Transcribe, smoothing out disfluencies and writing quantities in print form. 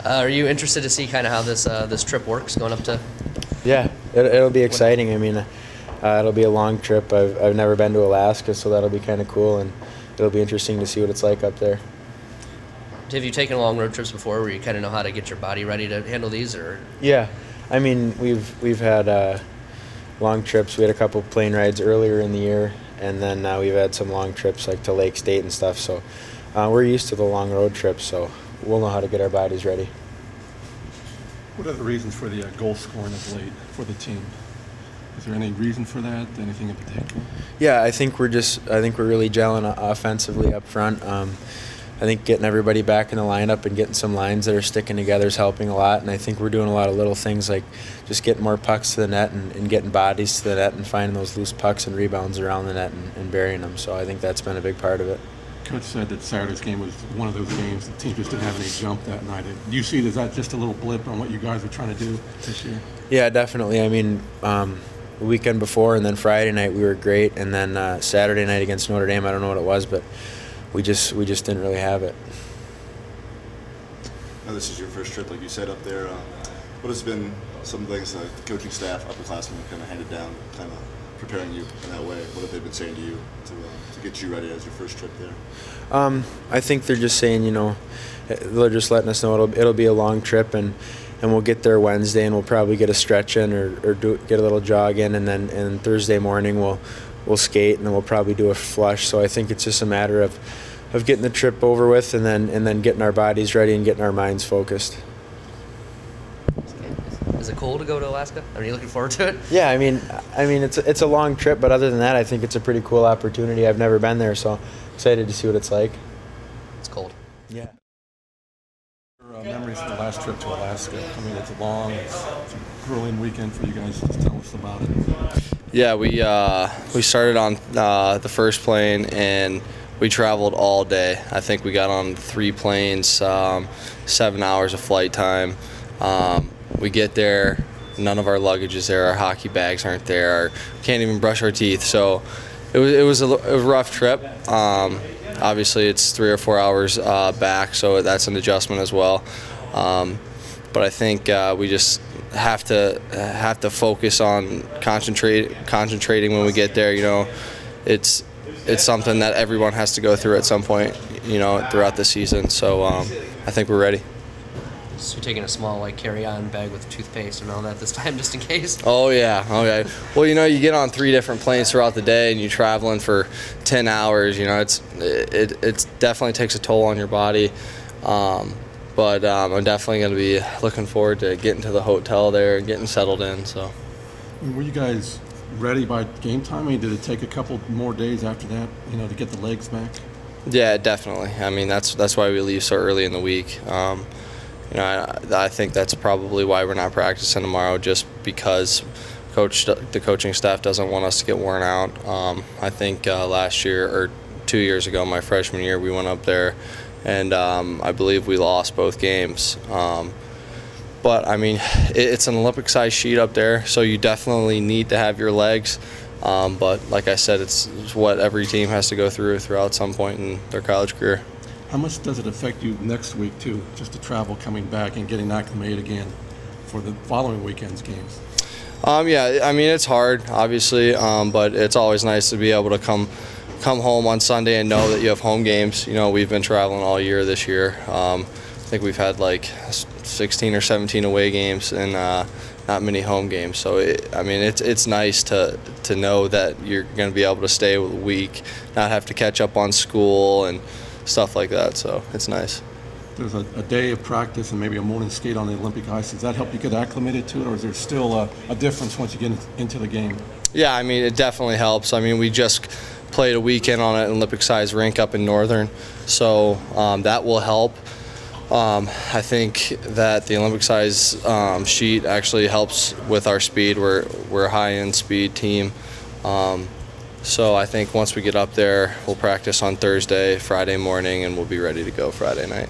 Are you interested to see kind of how this trip works going up to? Yeah, it'll be exciting. I mean, it'll be a long trip. I've never been to Alaska, so that'll be kind of cool, and it'll be interesting to see what it's like up there. Have you taken long road trips before where you kind of know how to get your body ready to handle these? Or Yeah, I mean, we've had long trips. We had a couple plane rides earlier in the year, and then we've had some long trips like to Lake State and stuff. So we're used to the long road trips, so we'll know how to get our bodies ready. What are the reasons for the goal scoring of late for the team? Is there any reason for that? Anything in particular? Yeah, I think we're really gelling offensively up front. I think getting everybody back in the lineup and getting some lines that are sticking together is helping a lot. And I think we're doing a lot of little things like just getting more pucks to the net and getting bodies to the net and finding those loose pucks and rebounds around the net and burying them. So I think that's been a big part of it. Coach said that Saturday's game was one of those games the team just didn't have any jump that night. Do you see it as that just a little blip on what you guys are trying to do this year? Yeah, definitely. I mean, the weekend before and then Friday night we were great, and then Saturday night against Notre Dame, I don't know what it was, but we just didn't really have it. Now this is your first trip, like you said, up there. What has been some things the coaching staff, upperclassmen, have kind of handed down, kind of preparing you in that way? What have they been saying to you to get you ready as your first trip there? I think they're just saying, they're just letting us know it'll be a long trip, and we'll get there Wednesday and we'll probably get a stretch in or get a little jog in, and then Thursday morning we'll skate, and then we'll probably do a flush. So I think it's just a matter of getting the trip over with and then getting our bodies ready and getting our minds focused. Is it cool to go to Alaska? Are you looking forward to it? Yeah, I mean it's a long trip, but other than that, I think it's a pretty cool opportunity. I've never been there, so excited to see what it's like. It's cold. Yeah. Memories from the last trip to Alaska. I mean, it's a grueling weekend for you guys. Just tell us about it. Yeah, we started on the first plane and we traveled all day. I think we got on 3 planes, 7 hours of flight time. We get there, none of our luggage is there, our hockey bags aren't there, can't even brush our teeth. So it was a rough trip. Obviously, it's 3 or 4 hours back, so that's an adjustment as well. But I think we just have to focus on concentrating when we get there. It's something that everyone has to go through at some point, throughout the season. So I think we're ready. So you're taking a small carry-on bag with toothpaste and all that this time, just in case? Oh yeah. Well, you get on 3 different planes throughout the day, and you're traveling for 10 hours. It definitely takes a toll on your body. But I'm definitely going to be looking forward to getting to the hotel there and getting settled in. So. Were you guys ready by game time? I mean, did it take a couple more days after that, to get the legs back? Yeah, definitely. I mean, that's why we leave so early in the week. I think that's probably why we're not practicing tomorrow, just because the coaching staff doesn't want us to get worn out. I think last year or 2 years ago, my freshman year, we went up there, and I believe we lost both games. But I mean, it's an Olympic-sized sheet up there, so you definitely need to have your legs. But like I said, it's what every team has to go throughout some point in their college career. How much does it affect you next week, too, just the travel coming back and getting acclimated again for the following weekend's games? Yeah, I mean, it's hard, obviously, but it's always nice to be able to come home on Sunday and know that you have home games. We've been traveling all year this year. I think we've had 16 or 17 away games and not many home games. So, it's nice to know that you're going to be able to stay a week, not have to catch up on school and stuff like that, so it's nice. There's a day of practice and maybe a morning skate on the Olympic ice. Does that help you get acclimated to it, or is there still a difference once you get into the game? Yeah, I mean, it definitely helps. I mean, we just played a weekend on an Olympic-sized rink up in Northern, so that will help. I think that the Olympic-sized sheet actually helps with our speed. We're a high-end speed team. So I think once we get up there, we'll practice on Thursday, Friday morning, and we'll be ready to go Friday night.